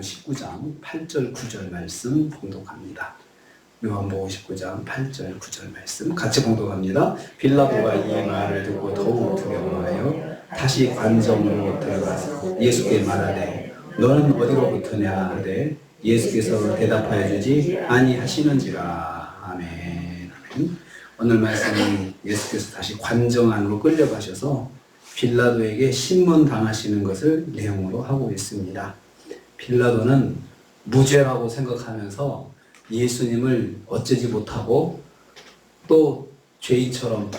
요한복음 19장 8절 9절 말씀 봉독합니다. 요한복음 19장 8절 9절 말씀 같이 봉독합니다. 빌라도가 이 말을 듣고 더욱 두려워하여 다시 관정으로 들어가서 예수께 말하되 너는 어디로부터냐 하되 예수께서 대답하여 주지 아니하시는지라. 아멘. 아멘. 오늘 말씀은 예수께서 다시 관정 안으로 끌려가셔서 빌라도에게 신문 당하시는 것을 내용으로 하고 있습니다. 빌라도는 무죄라고 생각하면서 예수님을 어쩌지 못하고 또 죄인처럼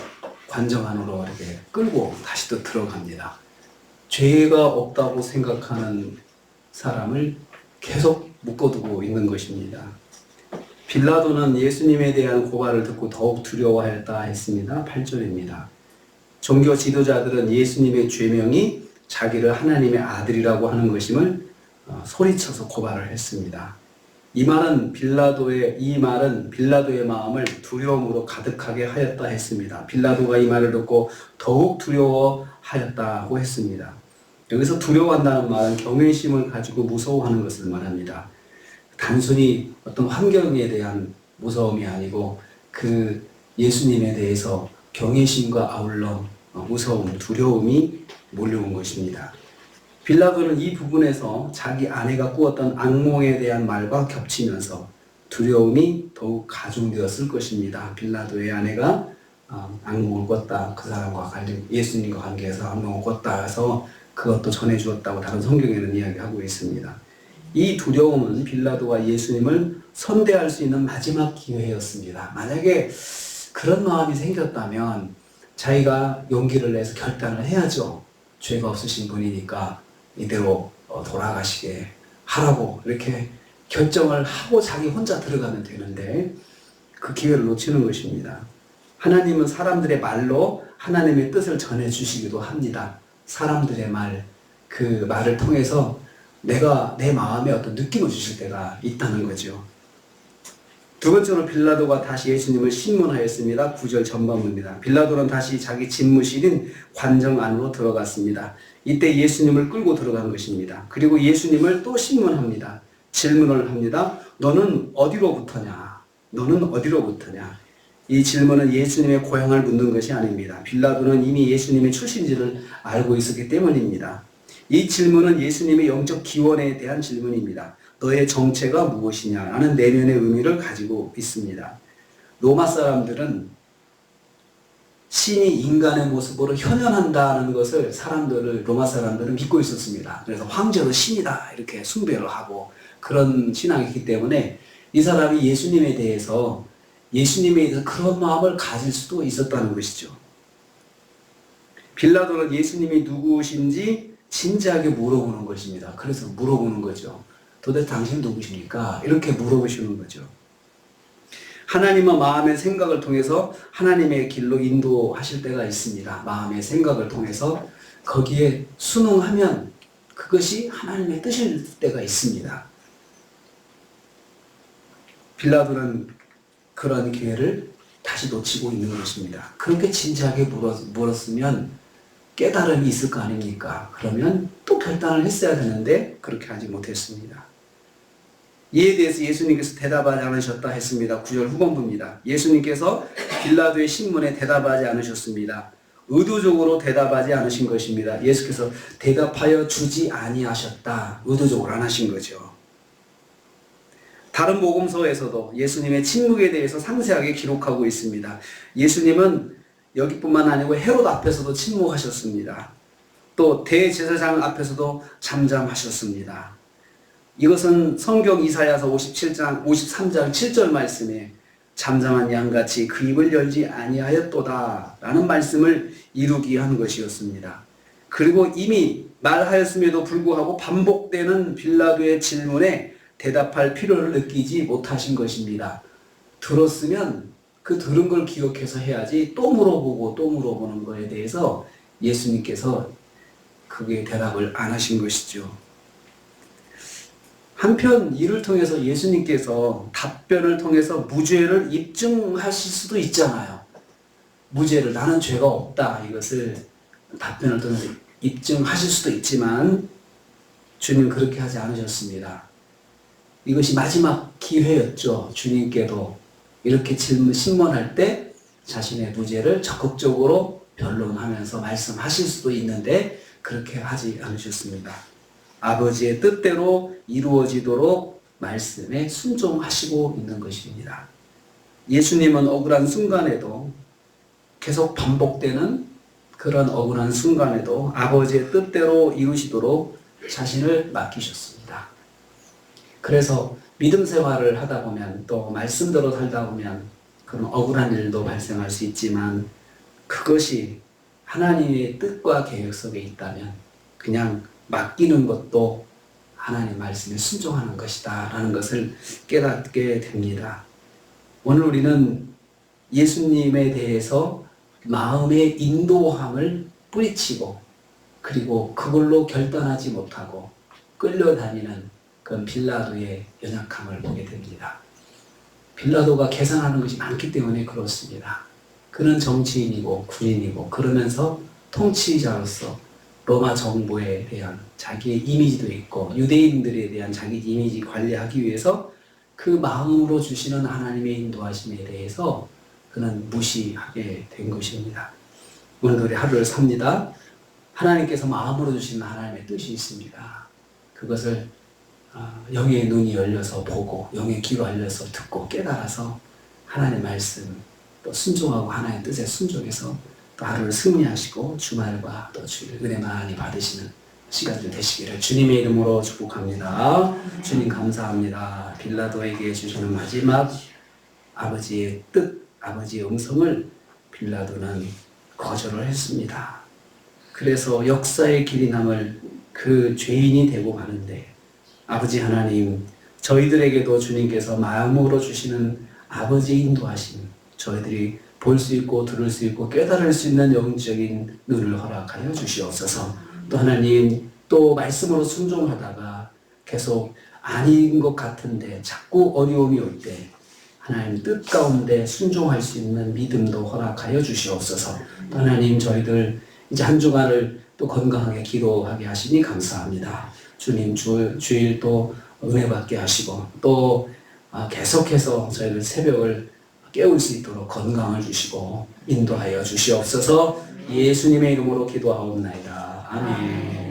관정 안으로 이렇게 끌고 다시 또 들어갑니다. 죄가 없다고 생각하는 사람을 계속 묶어두고 있는 것입니다. 빌라도는 예수님에 대한 고발을 듣고 더욱 두려워하였다 했습니다. 8절입니다. 종교 지도자들은 예수님의 죄명이 자기를 하나님의 아들이라고 하는 것임을 소리쳐서 고발을 했습니다. 이 말은 빌라도의 마음을 두려움으로 가득하게 하였다 했습니다. 빌라도가 이 말을 듣고 더욱 두려워하였다고 했습니다. 여기서 두려워한다는 말은 경외심을 가지고 무서워하는 것을 말합니다. 단순히 어떤 환경에 대한 무서움이 아니고 그 예수님에 대해서 경외심과 아울러 무서움, 두려움이 몰려온 것입니다. 빌라도는 이 부분에서 자기 아내가 꾸었던 악몽에 대한 말과 겹치면서 두려움이 더욱 가중되었을 것입니다. 빌라도의 아내가 악몽을 꿨다. 그 사람과 예수님과 관계해서 악몽을 꿨다 해서 그것도 전해주었다고 다른 성경에는 이야기하고 있습니다. 이 두려움은 빌라도가 예수님을 선대할 수 있는 마지막 기회였습니다. 만약에 그런 마음이 생겼다면 자기가 용기를 내서 결단을 해야죠. 죄가 없으신 분이니까 이대로 돌아가시게 하라고 이렇게 결정을 하고 자기 혼자 들어가면 되는데 그 기회를 놓치는 것입니다. 하나님은 사람들의 말로 하나님의 뜻을 전해주시기도 합니다. 사람들의 말, 그 말을 통해서 내 마음에 어떤 느낌을 주실 때가 있다는 거죠. 두 번째로 빌라도가 다시 예수님을 신문하였습니다. 9절 전반부입니다. 빌라도는 다시 자기 집무실인 관정 안으로 들어갔습니다. 이때 예수님을 끌고 들어간 것입니다. 그리고 예수님을 또 신문합니다. 질문을 합니다. 너는 어디로부터냐? 너는 어디로부터냐? 이 질문은 예수님의 고향을 묻는 것이 아닙니다. 빌라도는 이미 예수님의 출신지를 알고 있었기 때문입니다. 이 질문은 예수님의 영적 기원에 대한 질문입니다. 너의 정체가 무엇이냐라는 내면의 의미를 가지고 있습니다. 로마 사람들은 신이 인간의 모습으로 현현한다는 것을 로마 사람들은 믿고 있었습니다. 그래서 황제도 신이다 이렇게 숭배를 하고 그런 신앙이기 때문에 이 사람이 예수님에 대해서 그런 마음을 가질 수도 있었다는 것이죠. 빌라도는 예수님이 누구신지 진지하게 물어보는 것입니다. 그래서 물어보는 거죠. 도대체 당신 누구십니까? 이렇게 물어보시는 거죠. 하나님은 마음의 생각을 통해서 하나님의 길로 인도하실 때가 있습니다. 마음의 생각을 통해서 거기에 순응하면 그것이 하나님의 뜻일 때가 있습니다. 빌라도는 그런 기회를 다시 놓치고 있는 것입니다. 그렇게 진지하게 물었으면 깨달음이 있을 거 아닙니까? 그러면 또 결단을 했어야 되는데 그렇게 하지 못했습니다. 이에 대해서 예수님께서 대답하지 않으셨다 했습니다. 9절 후반부입니다. 예수님께서 빌라도의 신문에 대답하지 않으셨습니다. 의도적으로 대답하지 않으신 것입니다. 예수께서 대답하여 주지 아니하셨다. 의도적으로 안 하신 거죠. 다른 복음서에서도 예수님의 침묵에 대해서 상세하게 기록하고 있습니다. 예수님은 여기뿐만 아니고 헤롯 앞에서도 침묵하셨습니다. 또 대제사장 앞에서도 잠잠하셨습니다. 이것은 성경 이사야서 53장 7절 말씀에 잠잠한 양같이 그 입을 열지 아니하였도다 라는 말씀을 이루기 위한 것이었습니다. 그리고 이미 말하였음에도 불구하고 반복되는 빌라도의 질문에 대답할 필요를 느끼지 못하신 것입니다. 들었으면 그 들은 걸 기억해서 해야지 또 물어보고 또 물어보는 거에 대해서 예수님께서 그게 대답을 안 하신 것이죠. 한편 이를 통해서 예수님께서 답변을 통해서 무죄를 입증하실 수도 있잖아요. 무죄를 나는 죄가 없다 이것을 답변을 통해서 입증하실 수도 있지만 주님 그렇게 하지 않으셨습니다. 이것이 마지막 기회였죠. 주님께도 이렇게 신문할 때 자신의 무죄를 적극적으로 변론하면서 말씀하실 수도 있는데 그렇게 하지 않으셨습니다. 아버지의 뜻대로 이루어지도록 말씀에 순종하시고 있는 것입니다. 예수님은 억울한 순간에도 계속 반복되는 그런 억울한 순간에도 아버지의 뜻대로 이루시도록 자신을 맡기셨습니다. 그래서 믿음 생활을 하다 보면 또 말씀대로 살다 보면 그런 억울한 일도 발생할 수 있지만 그것이 하나님의 뜻과 계획 속에 있다면 그냥 맡기는 것도 하나님의 말씀에 순종하는 것이다 라는 것을 깨닫게 됩니다. 오늘 우리는 예수님에 대해서 마음의 인도함을 뿌리치고 그리고 그걸로 결단하지 못하고 끌려다니는 그런 빌라도의 연약함을 보게 됩니다. 빌라도가 계산하는 것이 많기 때문에 그렇습니다. 그는 정치인이고 군인이고 그러면서 통치자로서 로마 정부에 대한 자기의 이미지도 있고 유대인들에 대한 자기 이미지 관리하기 위해서 그 마음으로 주시는 하나님의 인도하심에 대해서 그는 무시하게 된 것입니다. 오늘도 우리 하루를 삽니다. 하나님께서 마음으로 주시는 하나님의 뜻이 있습니다. 그것을 영의 눈이 열려서 보고 영의 귀로 열려서 듣고 깨달아서 하나님의 말씀 또 순종하고 하나님의 뜻에 순종해서 또 하루를 승리하시고 주말과 또 주일 은혜 많이 받으시는 시간들 되시기를 주님의 이름으로 축복합니다. 주님 감사합니다. 빌라도에게 주시는 마지막 아버지의 뜻, 아버지의 음성을 빌라도는 거절을 했습니다. 그래서 역사의 길이 남을 그 죄인이 되고 가는데 아버지 하나님, 저희들에게도 주님께서 마음으로 주시는 아버지의 인도하심, 저희들이 볼 수 있고 들을 수 있고 깨달을 수 있는 영적인 눈을 허락하여 주시옵소서. 또 하나님, 또 말씀으로 순종하다가 계속 아닌 것 같은데 자꾸 어려움이 올 때 하나님 뜻 가운데 순종할 수 있는 믿음도 허락하여 주시옵소서. 또 하나님, 저희들 이제 한 주간을 또 건강하게 기도하게 하시니 감사합니다. 주님 주일 또 은혜 받게 하시고 또 계속해서 저희들 새벽을 깨울 수 있도록 건강을 주시고 인도하여 주시옵소서. 예수님의 이름으로 기도하옵나이다. 아멘.